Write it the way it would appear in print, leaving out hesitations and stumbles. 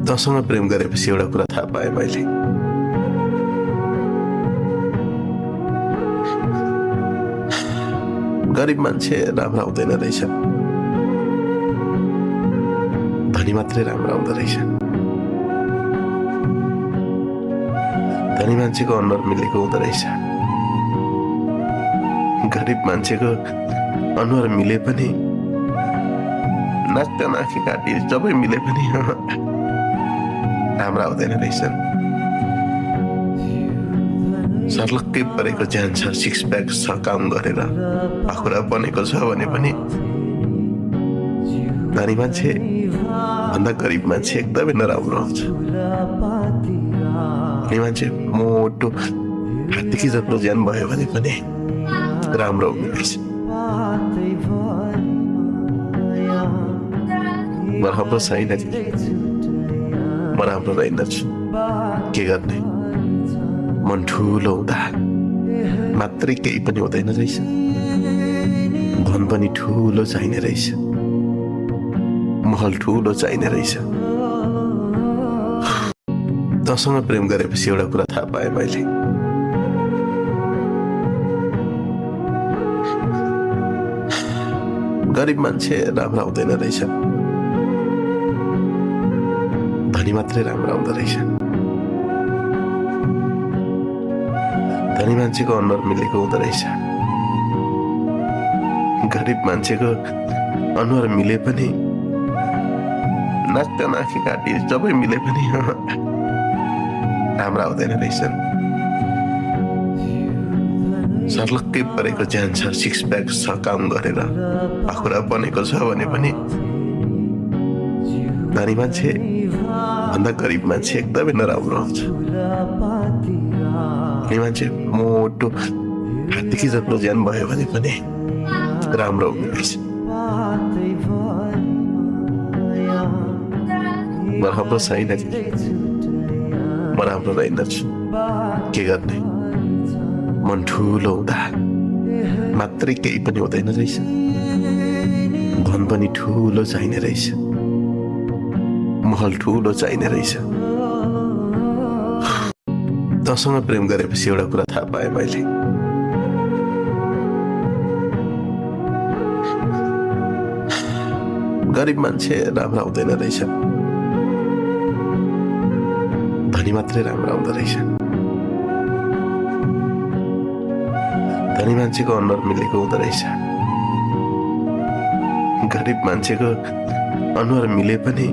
तँसँग प्रेम गरेपछि एउटा कुरा थाहा पाएँ मैले। गरिब मान्छे राम्रो आउँदैन रहेछ, धनी मात्रै राम्रो आउँदो रहेछ। धनी मान्छेको अनुहार मिलेको हुँदो रहेछ, गरिब मान्छेको अनुहार मिले पनि नाक नाकी काटी सबै मिले पनि राम्रो आउँदैन रहेछ। सर्लक्कै परेको ज्यान छ, सिक्स प्याक छ, काम गरेर पाखुरा बनेको छ भने पनि धनी मान्छे भन्दा गरिब मान्छे एकदमै नराम्रो हुन्छ। धनी मान्छे मोटो हात्ती जत्रो ज्यान भयो भने पनि राम्रो हुने रहेछ। म राम्रो छैन, म राम्रो रहेनछु, के गर्ने? मन ठुलो हुँदा मात्रै केही पनि हुँदैन रहेछ, धन पनि ठुलो चाहिने रहेछ, महल ठुलो चाहिने रहेछ। तँसँग प्रेम गरेपछि एउटा कुरा थाहा पाएँ मैले। गरिब मान्छे राम्रो आउँदैन रहेछ, धनी मात्रै राम्रो आउँदो रहेछ। धनी मान्छेको अनुहार मिलेको हुँदो रहेछ, गरिब मान्छेको अनुहार मिले पनि नाक नाकी काटी सबै मिले पनि राम्रो आउँदैन रहेछ। सर्लक्कै परेको ज्यान छ, सिक्स प्याक छ, काम गरेर पाखुरा बनेको छ भने पनि धनी मान्छे भन्दा गरिब मान्छे एकदमै नराम्रो हुन्छ। धनी मान्छे मोटो हात्ती जत्रो ज्यान भयो भने पनि राम्रो हुने रहेछ। म राम्रो छैन, म राम्रो रहेनछु, के गर्ने? मन ठुलो हुँदा मात्रै केही पनि हुँदैन रहेछ, धन पनि ठुलो चाहिने रहेछ, महल ठुलो चाहिने रहेछ। तँसँग प्रेम गरेपछि एउटा कुरा थाहा पाएँ मैले। गरिब मान्छे राम्रो आउँदैन रहेछ, धनी मात्रै राम्रो आउँदो रहेछ। धनी मान्छेको अनुहार मिलेको हुँदो रहेछ, गरिब मान्छेको अनुहार मिले पनि